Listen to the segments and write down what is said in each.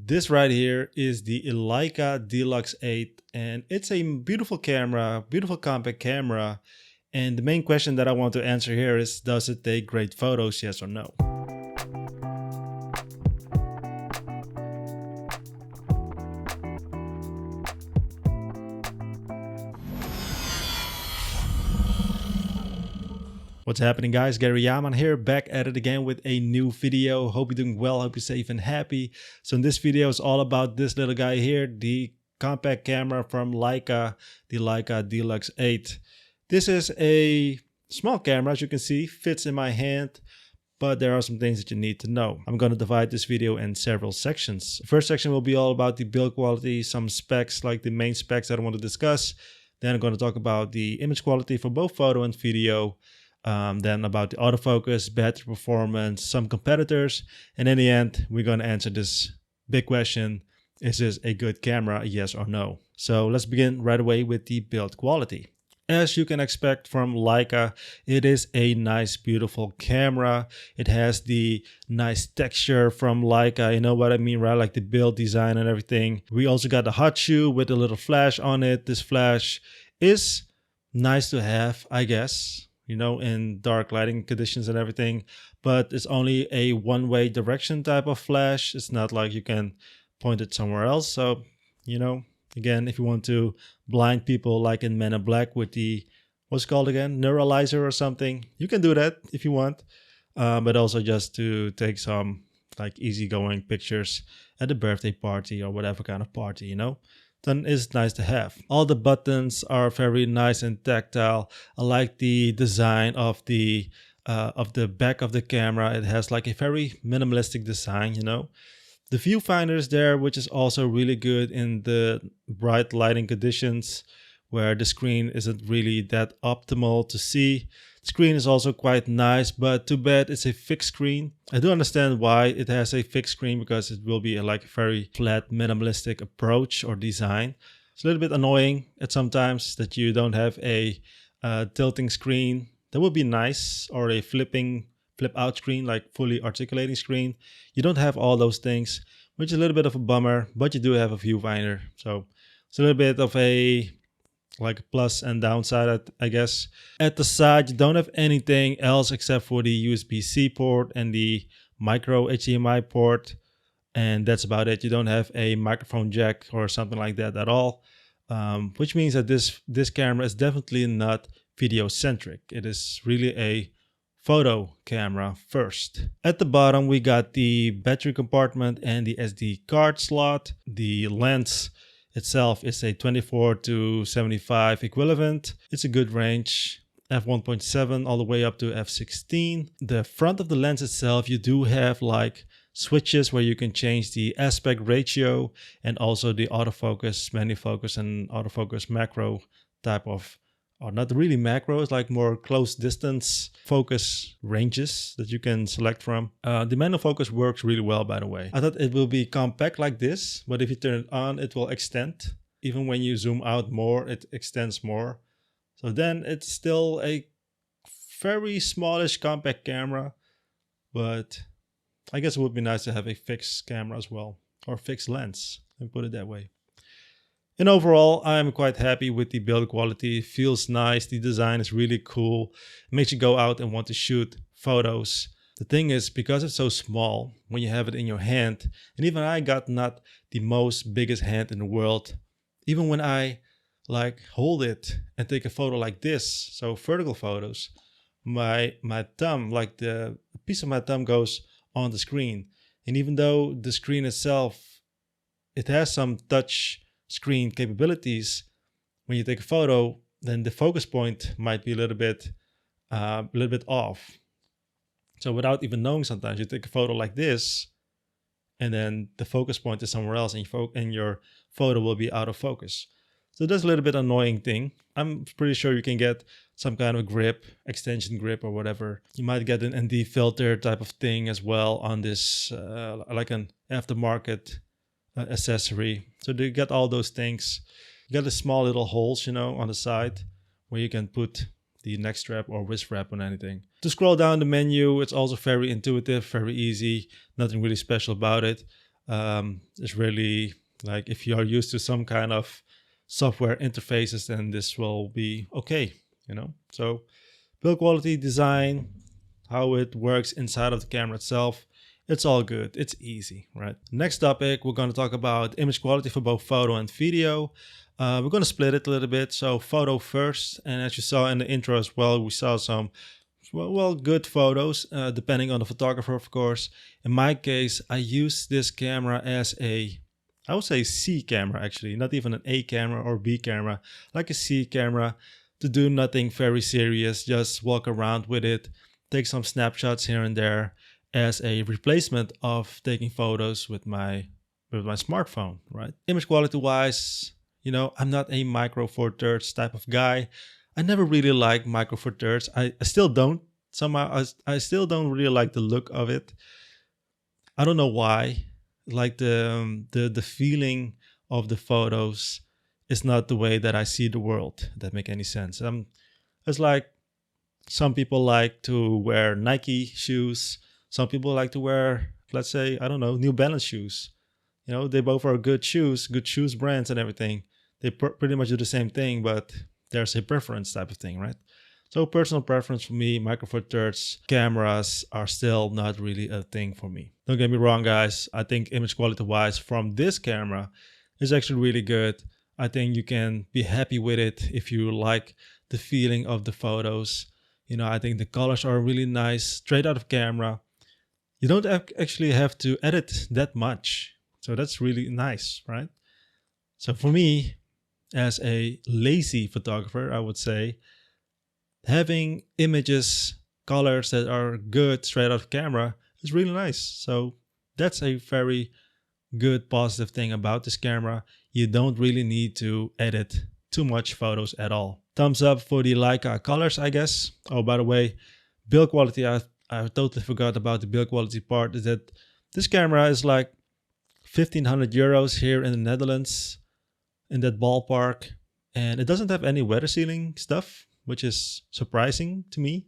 This right here is the Leica D-Lux 8, and it's a beautiful camera, beautiful compact camera. And the main question that I want to answer here is, does it take great photos, yes or no? What's happening, guys? Gary Jahman here, back at it again with a new video. Hope you're doing well, hope you're safe and happy. So in this video is all about this little guy here, the compact camera from Leica, the Leica D-Lux 8. This is a small camera, as you can see, fits in my hand, but there are some things that you need to know. I'm going to divide this video in several sections. The first section will be all about the build quality, some specs, like the main specs that I want to discuss. Then I'm going to talk about the image quality for both photo and video. Then about the autofocus, battery performance, some competitors, and in the end we're going to answer this big question: is this a good camera, yes or no? So let's begin right away with the build quality. As you can expect from Leica, it is a nice, beautiful camera. It has the nice texture from Leica, you know what I mean, right? Like the build design and everything. We also got the hot shoe with a little flash on it. This flash is nice to have, I guess, you know, in dark lighting conditions and everything, but it's only a one-way direction type of flash. It's not like you can point it somewhere else. So, you know, again, if you want to blind people like in Men in Black with the, what's it called again, neuralizer or something, you can do that if you want, but also just to take some like easygoing pictures at a birthday party or whatever kind of party, you know, then it's nice to have. All the buttons are very nice and tactile. I like the design of the back of the camera. It has like a very minimalistic design, you know. The viewfinder is there, which is also really good in the bright lighting conditions where the screen isn't really that optimal to see. The screen is also quite nice, but too bad it's a fixed screen. I do understand why it has a fixed screen, because it will be like a very flat, minimalistic approach or design. It's a little bit annoying at sometimes that you don't have a tilting screen. That would be nice, or a flip out screen, like fully articulating screen. You don't have all those things, which is a little bit of a bummer, but you do have a viewfinder. So it's a little bit of a like plus and downside, I guess. At the side, you don't have anything else except for the USB-C port and the micro HDMI port, and that's about it. You don't have a microphone jack or something like that at all, which means that this camera is definitely not video centric. It is really a photo camera first. At the bottom we got the battery compartment and the SD card slot. The lens itself is a 24 to 75 equivalent. It's a good range, f1.7 all the way up to f16. The front of the lens itself, you do have like switches where you can change the aspect ratio and also the autofocus, many focus, and autofocus macro type of, or not really macro, it's like more close distance focus ranges that you can select from. The manual focus works really well, by the way. I thought it will be compact like this, but if you turn it on, it will extend. Even when you zoom out more, it extends more. So then it's still a very smallish compact camera, but I guess it would be nice to have a fixed camera as well, or fixed lens, and put it that way. And overall, I'm quite happy with the build quality. It feels nice. The design is really cool. It makes you go out and want to shoot photos. The thing is, because it's so small, when you have it in your hand, and even I got not the most biggest hand in the world, even when I like hold it and take a photo like this, so vertical photos, my thumb, like the piece of my thumb goes on the screen. And even though the screen itself, it has some touch screen capabilities, when you take a photo, then the focus point might be a little bit off. So without even knowing, sometimes you take a photo like this, and then the focus point is somewhere else, and your photo will be out of focus. So that's a little bit annoying thing. I'm pretty sure you can get some kind of grip, extension grip or whatever. You might get an ND filter type of thing as well on this, like an aftermarket accessory. So you get all those things. You got the small little holes, you know, on the side where you can put the neck strap or wrist strap on anything. To scroll down the menu, it's also very intuitive, very easy, nothing really special about it. It's really like if you are used to some kind of software interfaces, then this will be okay, you know. So build quality, design, how it works inside of the camera itself, it's all good. It's easy, right? Next topic, we're going to talk about image quality for both photo and video. We're going to split it a little bit. So photo first, and as you saw in the intro as well, we saw some good photos, depending on the photographer, of course. In my case, I use this camera as I would say C camera, actually, not even an A camera or B camera, like a C camera, to do nothing very serious, just walk around with it, take some snapshots here and there as a replacement of taking photos with my smartphone, right? Image quality wise, you know, I'm not a micro four thirds type of guy. I never really liked micro four thirds. I still don't. Somehow I still don't really like the look of it. I don't know why. Like the feeling of the photos is not the way that I see the world. If that make any sense? It's like some people like to wear Nike shoes. Some people like to wear, let's say, I don't know, New Balance shoes. You know, they both are good shoes brands and everything. They pretty much do the same thing, but there's a preference type of thing, right? So personal preference for me, micro four thirds cameras are still not really a thing for me. Don't get me wrong, guys. I think image quality wise from this camera is actually really good. I think you can be happy with it if you like the feeling of the photos. You know, I think the colors are really nice, straight out of camera. You don't actually have to edit that much. So that's really nice, right? So for me, as a lazy photographer, I would say having images, colors that are good straight out of camera is really nice. So that's a very good positive thing about this camera. You don't really need to edit too much photos at all. Thumbs up for the Leica colors, I guess. Oh, by the way, build quality, I totally forgot about the build quality part, is that this camera is like 1,500 euros here in the Netherlands, in that ballpark, and it doesn't have any weather sealing stuff, which is surprising to me,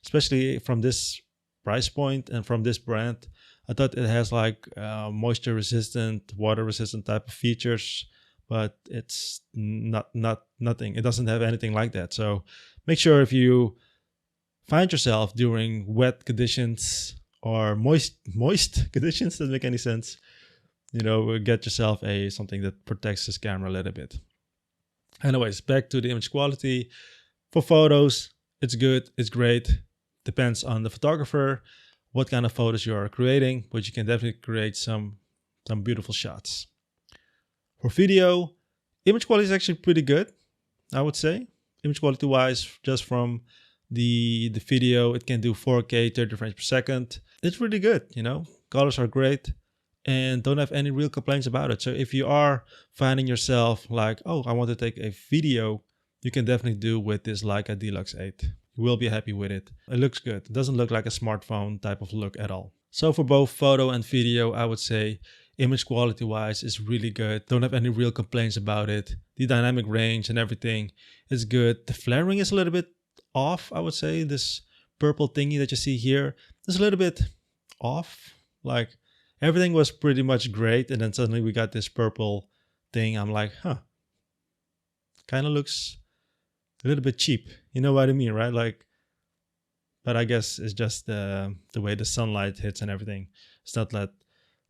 especially from this price point and from this brand. I thought it has like moisture resistant, water resistant type of features, but it's nothing. It doesn't have anything like that. So make sure if you find yourself during wet conditions or moist conditions, doesn't make any sense, you know, get yourself something that protects this camera a little bit. Anyways, back to the image quality. For photos, it's good, it's great. Depends on the photographer, what kind of photos you are creating, but you can definitely create some beautiful shots. For video, image quality is actually pretty good, I would say. Image quality wise, just from the video, it can do 4K 30 frames per second. It's really good, you know, colors are great, and don't have any real complaints about it. So if you are finding yourself like, oh, I want to take a video, you can definitely do with this Leica D-Lux 8. You will be happy with it. It looks good. It doesn't look like a smartphone type of look at all. So for both photo and video, I would say image quality wise is really good. Don't have any real complaints about it. The dynamic range and everything is good. The flaring is a little bit off, I would say. This purple thingy that you see here is a little bit off. Like everything was pretty much great, and then suddenly we got this purple thing. I'm like, huh, kind of looks a little bit cheap. You know what I mean, right? Like, but I guess it's just the way the sunlight hits and everything. It's not that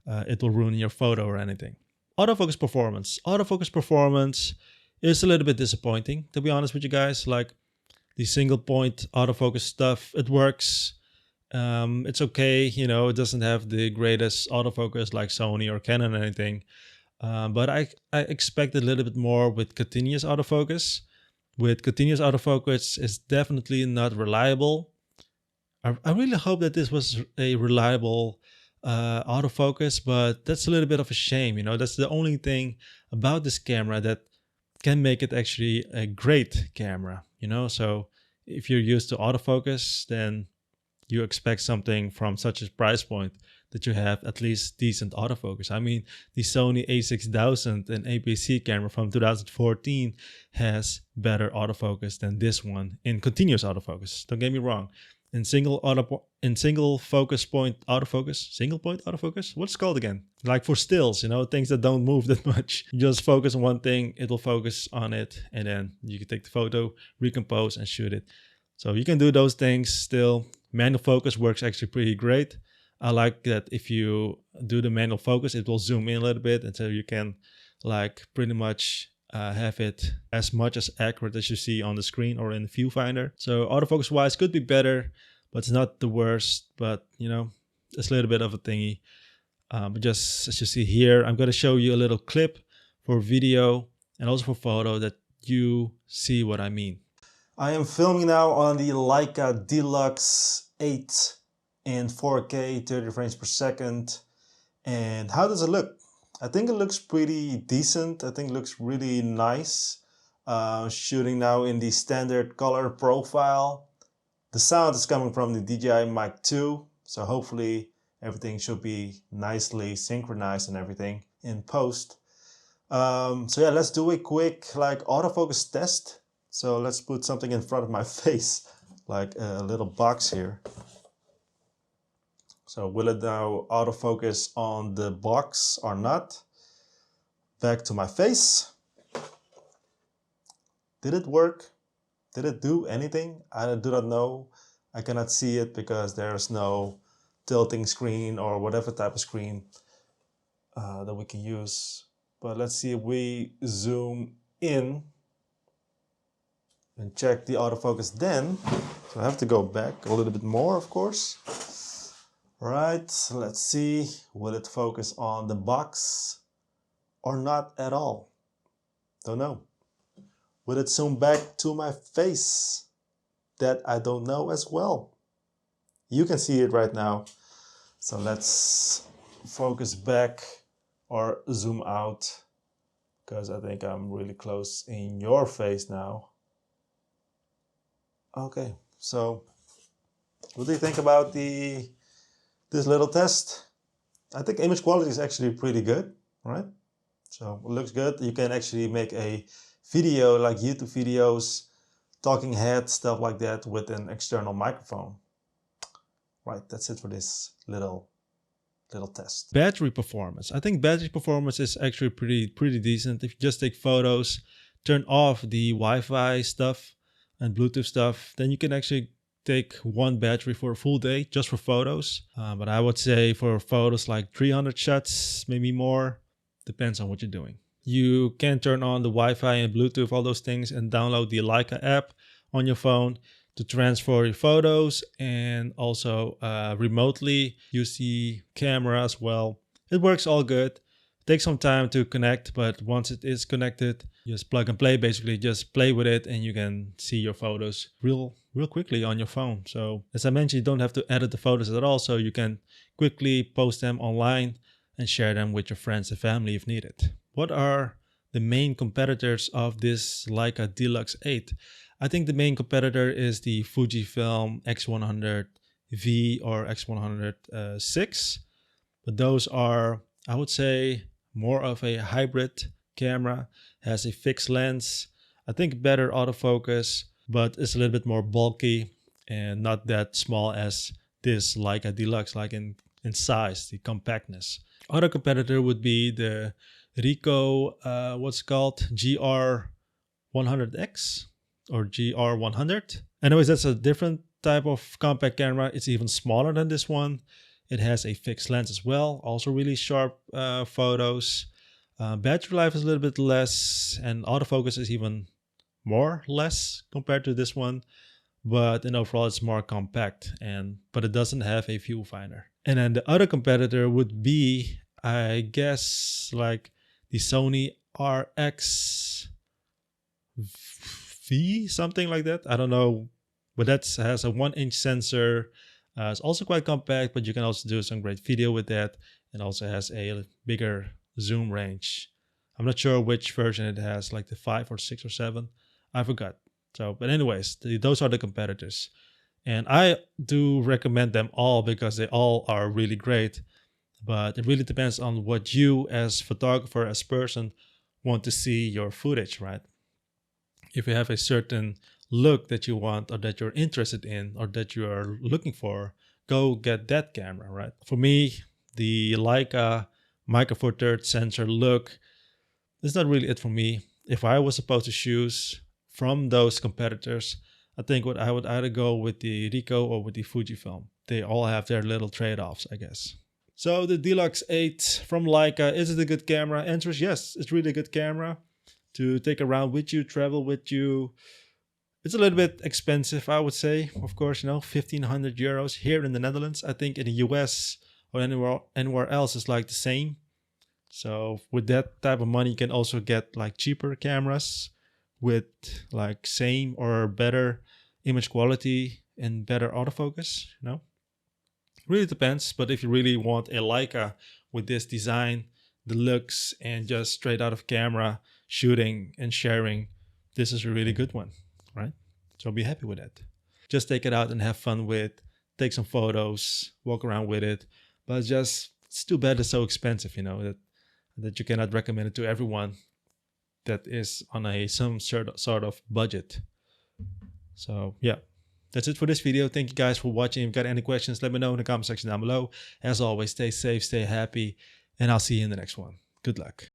it will ruin your photo or anything. Autofocus performance. Autofocus performance is a little bit disappointing, to be honest with you guys. Like the single point autofocus stuff, it works. It's okay, you know, it doesn't have the greatest autofocus like Sony or Canon or anything. But I expect a little bit more with continuous autofocus. With continuous autofocus, it's definitely not reliable. I really hope that this was a reliable autofocus, but that's a little bit of a shame. You know, that's the only thing about this camera that can make it actually a great camera, you know. So if you're used to autofocus, then you expect something from such a price point that you have at least decent autofocus. I mean, the Sony a6000 and APS-C camera from 2014 has better autofocus than this one in continuous autofocus. Don't get me wrong. single focus point autofocus, single point autofocus. What's it called again? Like for stills, you know, things that don't move that much. You just focus on one thing, it will focus on it, and then you can take the photo, recompose, and shoot it. So you can do those things still. Manual focus works actually pretty great. I like that if you do the manual focus, it will zoom in a little bit, and so you can like pretty much have it as much as accurate as you see on the screen or in the viewfinder. So autofocus wise could be better, but it's not the worst. But you know, it's a little bit of a thingy. But just as you see here, I'm going to show you a little clip for video and also for photo that you see what I mean. I am filming now on the Leica D-Lux 8 in 4K 30 frames per second. And how does it look? I think it looks pretty decent. I think it looks really nice. Shooting now in the standard color profile. The sound is coming from the DJI Mic 2. So hopefully everything should be nicely synchronized and everything in post. So yeah, let's do a quick like autofocus test. So let's put something in front of my face, like a little box here. So will it now autofocus on the box or not? Back to my face. Did it work? Did it do anything? I do not know. I cannot see it because there's no tilting screen or whatever type of screen that we can use. But let's see if we zoom in and check the autofocus then. So I have to go back a little bit more, of course. Right, let's see, will it focus on the box or not at all? Don't know. Will it zoom back to my face? That I don't know as well. You can see it right now. So let's focus back or zoom out, because I think I'm really close in your face now. Okay, so what do you think about this little test? I think image quality is actually pretty good, right? So it looks good. You can actually make a video like YouTube videos, talking head, stuff like that with an external microphone. Right, that's it for this little test. Battery performance. I think battery performance is actually pretty decent. If you just take photos, turn off the Wi-Fi stuff and Bluetooth stuff, then you can actually take one battery for a full day just for photos. But I would say for photos like 300 shots, maybe more, depends on what you're doing. You can turn on the Wi-Fi and Bluetooth, all those things, and download the Leica app on your phone to transfer your photos, and also remotely use the camera as well. It works all good. It takes some time to connect, but once it is connected, just plug and play, basically just play with it, and you can see your photos real quickly on your phone. So as I mentioned, you don't have to edit the photos at all, so you can quickly post them online and share them with your friends and family if needed. What are the main competitors of this Leica D-Lux 8? I think the main competitor is the Fujifilm X100V or X100VI, but those are, I would say, more of a hybrid camera, has a fixed lens, I think better autofocus, but it's a little bit more bulky and not that small as this Leica D-Lux, like in size, the compactness. Other competitor would be the Ricoh, what's called GR100X or GR100. Anyways, that's a different type of compact camera. It's even smaller than this one. It has a fixed lens as well, also really sharp photos. Battery life is a little bit less, and autofocus is even less compared to this one. But in overall, it's more compact, but it doesn't have a viewfinder. And then the other competitor would be, I guess, like the Sony RX-V, something like that. I don't know, but that has a 1-inch sensor. It's also quite compact, but you can also do some great video with that. It also has a bigger zoom range. I'm not sure which version it has, like the 5 or 6 or 7. I forgot. So, but anyways, those are the competitors. And I do recommend them all because they all are really great. But it really depends on what you as photographer, as person, want to see your footage, right? If you have a certain look that you want or that you're interested in or that you are looking for, go get that camera, right? For me, the Leica Micro Four Thirds sensor look is not really it for me. If I was supposed to choose from those competitors, I think I would either go with the Ricoh or with the Fujifilm. They all have their little trade-offs, I guess. So the D-Lux 8 from Leica, is it a good camera? Answer is yes, it's really a good camera to take around with you, travel with you. It's a little bit expensive, I would say. Of course, 1,500 euros here in the Netherlands. I think in the US or anywhere else is like the same. So with that type of money, you can also get like cheaper cameras with like same or better image quality and better autofocus, Really depends, but if you really want a Leica with this design, the looks, and just straight out of camera shooting and sharing, this is a really good one, right? So be happy with that. Just take it out and have fun with, take some photos, walk around with it. But it's too bad it's so expensive, that you cannot recommend it to everyone that is on some sort of budget. So yeah, that's it for this video. Thank you guys for watching. If you got any questions, let me know in the comment section down below. As always, stay safe, stay happy, and I'll see you in the next one. Good luck.